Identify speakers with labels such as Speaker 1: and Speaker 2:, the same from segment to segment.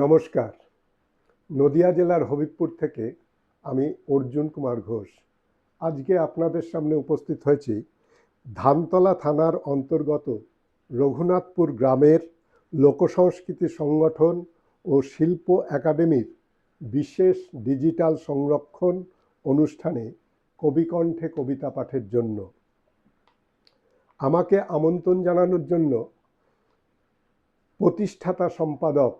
Speaker 1: নমস্কার। নদিয়া জেলার হবিবপুর থেকে আমি অর্জুন কুমার ঘোষ আজকে আপনাদের সামনে উপস্থিত হয়েছি ধানতলা থানার অন্তর্গত রঘুনাথপুর গ্রামের লোকসংস্কৃতি সংগঠন ও শিল্প একাডেমির বিশেষ ডিজিটাল সংরক্ষণ অনুষ্ঠানে কবিকণ্ঠে কবিতা পাঠের জন্য। আমাকে আমন্ত্রণ জানানোর জন্য প্রতিষ্ঠাতা সম্পাদক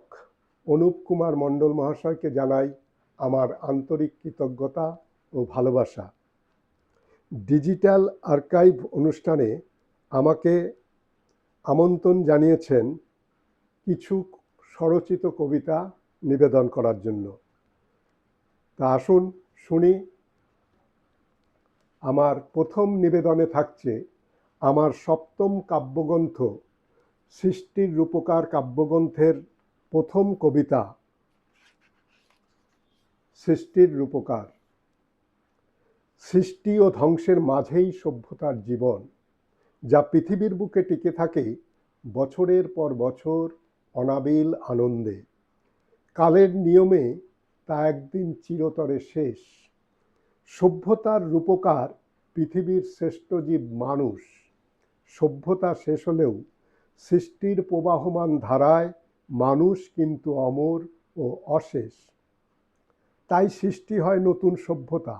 Speaker 1: অনুপ কুমার মণ্ডল মহাশয়কে জানাই আমার আন্তরিক কৃতজ্ঞতা ও ভালোবাসা। ডিজিটাল আর্কাইভ অনুষ্ঠানে আমাকে আমন্ত্রণ জানিয়েছেন কিছু স্বরচিত কবিতা নিবেদন করার জন্য। তা আসুন শুনি। আমার প্রথম নিবেদনে থাকছে আমার সপ্তম কাব্যগ্রন্থ সৃষ্টির রূপকার কাব্যগ্রন্থের প্রথম কবিতা সৃষ্টির রূপকার। সৃষ্টি ও ধ্বংসের মাঝেই সভ্যতার জীবন, যা পৃথিবীর বুকে টিকে থাকে বছরের পর বছর অনাবিল আনন্দে। কালের নিয়মে তা একদিন চিরতরে শেষ। সভ্যতার রূপকার পৃথিবীর শ্রেষ্ঠ জীব মানুষ। সভ্যতা শেষ হলেও সৃষ্টির প্রবাহমান ধারায় মানুষ কিন্তু অমর ও অশেষ। তাই সৃষ্টি হয় নতুন সভ্যতা।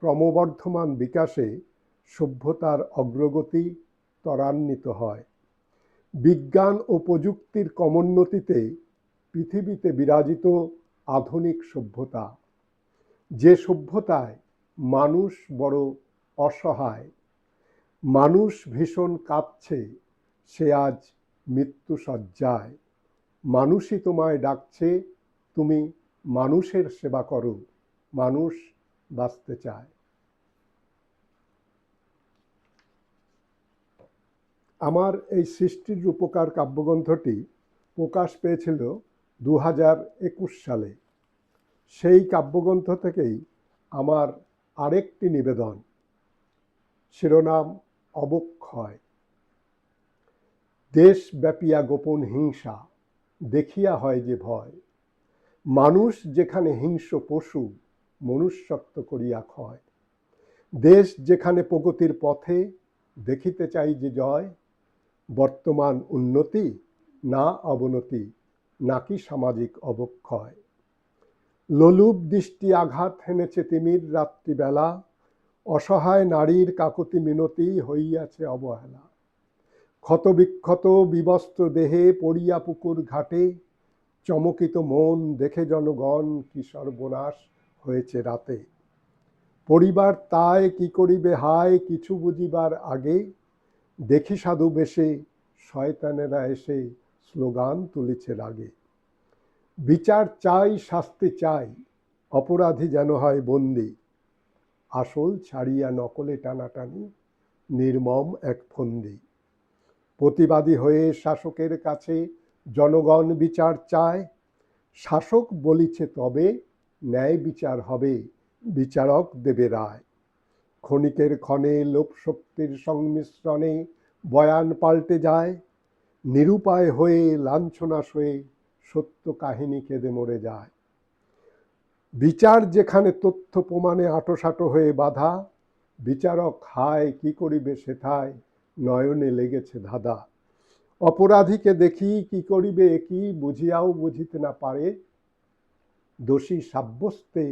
Speaker 1: ক্রমবর্ধমান বিকাশে সভ্যতার অগ্রগতি ত্বরান্বিত হয়। বিজ্ঞান ও প্রযুক্তির ক্রমোন্নতিতে পৃথিবীতে বিরাজিত আধুনিক সভ্যতা, যে সভ্যতায় মানুষ বড় অসহায়, মানুষ ভীষণ কাঁদছে, সে আজ মৃত্যুশয্যায়। মানুষই তোমায় ডাকছে, তুমি মানুষের সেবা করো, মানুষ বাঁচতে চায়। আমার এই সৃষ্টির রূপকার কাব্যগ্রন্থটি প্রকাশ পেয়েছিল 2021 সালে। সেই কাব্যগ্রন্থ থেকেই আমার আরেকটি নিবেদন, শিরোনাম অবক্ষয়। দেশ ব্যাপিয়া গোপন হিংসা, দেখিয়া হয় যে ভয়। মানুষ যেখানে হিংস্র পশু, মনুষ্যত্ব করিয়া ক্ষয়। দেশ যেখানে প্রগতির পথে, দেখিতে চাই যে জয়। বর্তমান উন্নতি না অবনতি, নাকি সামাজিক অবক্ষয়। লোলুপ দৃষ্টি আঘাত হেনেছে তিমির রাত্রিবেলা। অসহায় নারীর কাকুতি মিনতি হইয়াছে অবহেলা। ক্ষতবিক্ষত বিবস্ত্র দেহে পড়িয়া পুকুর ঘাটে। চমকিত মন দেখে জনগণ কি সর্বনাশ হয়েছে রাতে। পরিবার তাই কি করিবে হায় কিছু বুঝিবার আগে। দেখি সাধু বেশে শয়তানেরা এসে স্লোগান তুলিছে রাগে। বিচার চাই, শাস্তি চাই, অপরাধী যেন হয় বন্দী। আসল ছাড়িয়া নকলে টানাটানি, নির্মম এক ফন্দি। প্রতিবাদী হয়ে শাসকের কাছে জনগণ বিচার চায়। শাসক বলিছে তবে ন্যায় বিচার হবে, বিচারক দেবে রায়। ক্ষণিকের ক্ষণে লোকশক্তির সংমিশ্রণে বয়ান পাল্টে যায়। নিরুপায় হয়ে লাঞ্ছনা সয়ে সত্য কাহিনী কেঁদে মরে যায়। বিচার যেখানে তথ্য প্রমাণে আঁটোসাঁটো হয়ে বাঁধা। বিচারক হায় কি করিবে সেথায়, নয়নে লেগেছে ধাঁধা। অপরাধীকে দেখি কি করিবে কি বুঝিয়াও বুঝিতে না পারে। দোষী সাব্যস্তে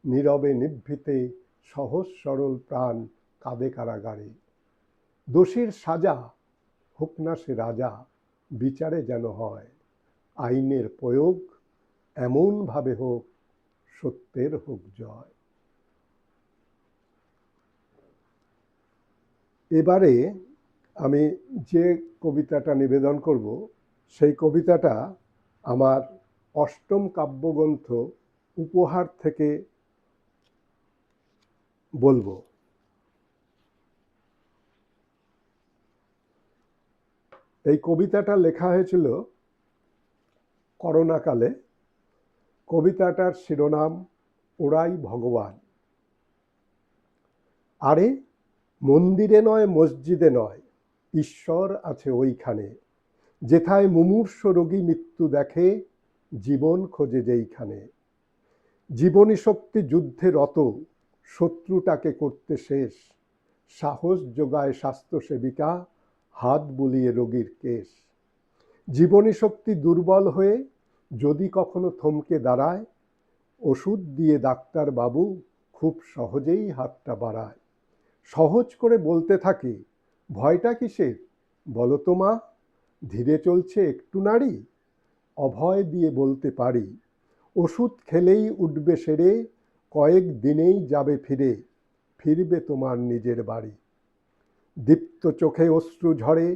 Speaker 1: নীরবে নিভৃতে সহজ সরল প্রাণ কাঁদে কারাগারে। দোষীর সাজা হোক না সে রাজা, বিচারে যেন হয় আইনের প্রয়োগ, এমন ভাবে হোক সত্যের হোক জয়। এবারে আমি যে কবিতাটা নিবেদন করব সেই কবিতাটা আমার অষ্টম কাব্যগ্রন্থ উপহার থেকে বলবো। এই কবিতাটা লেখা হয়েছিল করোনাকালে। কবিতাটার শিরোনাম ওরাই ভগবান। আরে মন্দিরে নয় মসজিদে নয়, ঈশ্বর আছে ওইখানে। যেথায় মুমূর্ষ রোগী মৃত্যু দেখে, জীবন খোঁজে যেইখানে। জীবনী শক্তি যুদ্ধে রত, শত্রুটাকে করতে শেষ। সাহস যোগায় স্বাস্থ্যসেবিকা, হাত বুলিয়ে রোগীর কেশ। জীবনী শক্তি দুর্বল হয়ে যদি কখনো থমকে দাঁড়ায়, ওষুধ দিয়ে ডাক্তার বাবু খুব সহজেই হাতটা বাড়ায়। সহজ করে বলতে থাকে, ভয়টা কিসের বলো তো মা, ধীরে চলছে একটু নাড়ি। অভয় দিয়ে বলতে পারি, ওষুধ খেলেই উঠবে সেরে, কয়েক দিনেই যাবে ফিরে, ফিরবে তোমার নিজের বাড়ি। দীপ্ত চোখে অশ্রু ঝরে,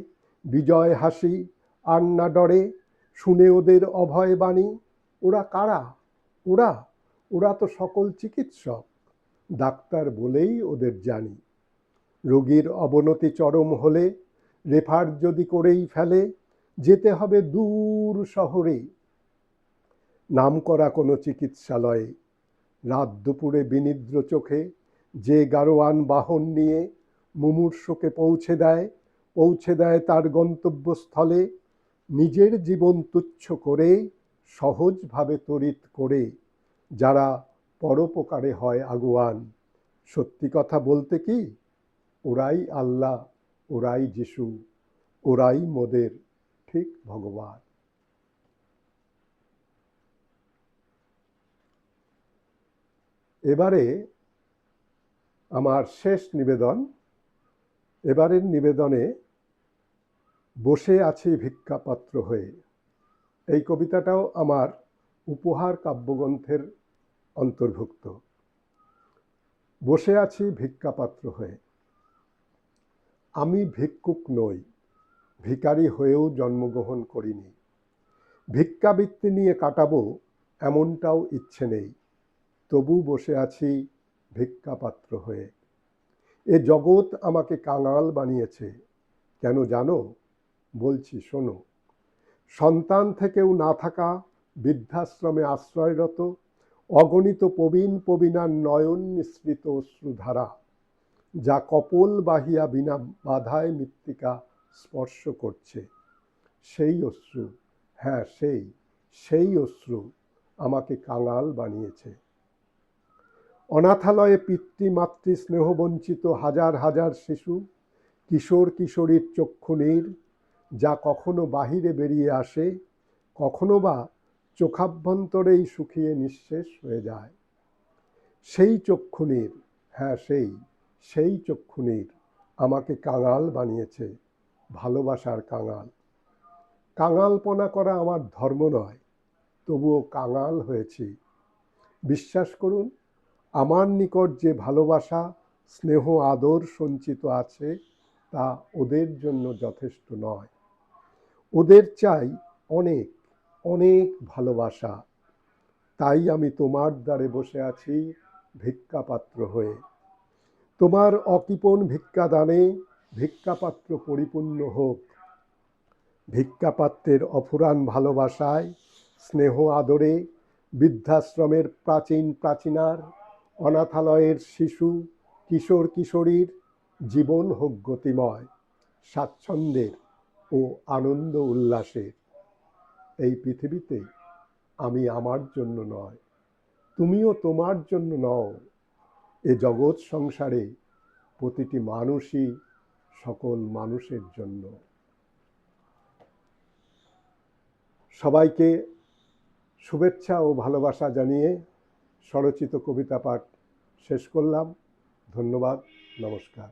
Speaker 1: বিজয় হাসি আর না ডরে, শুনে ওদের অভয় বাণী। ওরা কারা? ওরা ওরা তো সকল চিকিৎসক, ডাক্তার বলেই ওদের জানি। রোগীর অবনতি চরম হলে, রেফার যদি করেই ফেলে, যেতে হবে দূর শহরে নামকরা কোনো চিকিৎসালয়ে। রাত দুপুরে বিনিদ্র চোখে যে গাড়োয়ান বাহন নিয়ে মুমূর্ষুকে পৌঁছে দেয় তার গন্তব্যস্থলে, নিজের জীবন তুচ্ছ করে সহজভাবে তড়িৎ করে যারা পরোপকারে হয় আগুয়ান। সত্যি কথা বলতে কি, ওরাই আল্লাহ, ওরাই যিশু, ওরাই মোদের ঠিক ভগবান। এবারে আমার শেষ নিবেদন। এবারের নিবেদনে বসে আছি ভিক্ষাপাত্র হয়ে। এই কবিতাটাও আমার উপহার কাব্যগ্রন্থের অন্তর্ভুক্ত। বসে আছি ভিক্ষাপাত্র হয়ে। আমি ভিক্ষুক নই, ভিখারি হয়েও জন্মগ্রহণ করিনি। ভিক্ষাবৃত্তি নিয়ে কাটাবো এমনটাও ইচ্ছে নেই, তবু বসে আছি ভিক্ষাপাত্র হয়ে। এ জগৎ আমাকে কাঙাল বানিয়েছে, কেন জানো? বলছি শোনো। সন্তান থেকেও না থাকা, বৃদ্ধাশ্রমে আশ্রয়রত, অগণিত প্রবীণার নয়ন নিঃসৃত অশ্রুধারা, যা কপোল বাহিয়া বিনা বাধায় মৃত্তিকা স্পর্শ করছে। সেই অশ্রু, হ্যাঁ সেই অশ্রু আমাকে কাঙাল বানিয়েছে। অনাথালয়ে পিতৃমাতৃ স্নেহবঞ্চিত হাজার হাজার শিশু, কিশোর কিশোরীর চক্ষুনীর, যা কখনো বাহিরে বেরিয়ে আসে, কখনো বা চোখাভ্যন্তরেই শুকিয়ে নিঃশেষ হয়ে যায়। সেই চক্ষুনীর, হ্যাঁ সেই চক্ষুনীর আমাকে কাঙাল বানিয়েছে, ভালোবাসার কাঙাল। কাঙালপনা করা আমার ধর্ম নয়, তবুও কাঙাল হয়েছি। বিশ্বাস করুন, আমার নিকট যে ভালোবাসা স্নেহ আদর সঞ্চিত আছে, তা ওদের জন্য যথেষ্ট নয়। ওদের চাই অনেক অনেক ভালোবাসা। তাই আমি তোমার দ্বারে বসে আছি ভিক্ষাপাত্র হয়ে। তোমার অকৃপণ ভিক্ষাদানে ভিক্ষাপাত্র পরিপূর্ণ হোক। ভিক্ষাপাত্রের অফুরান ভালোবাসায়, স্নেহ আদরে বৃদ্ধাশ্রমের প্রাচীনার, অনাথালয়ের শিশু কিশোর কিশোরীর জীবন হোক গতিময়, স্বাচ্ছন্দ্যের ও আনন্দ উল্লাসের। এই পৃথিবীতে আমি আমার জন্য নয়, তুমিও তোমার জন্য নও। এ জগৎ সংসারে প্রতিটি মানুষই সকল মানুষের জন্য। সবাইকে শুভেচ্ছা ও ভালোবাসা জানিয়ে স্বরচিত কবিতা পাঠ শেষ করলাম। ধন্যবাদ, নমস্কার।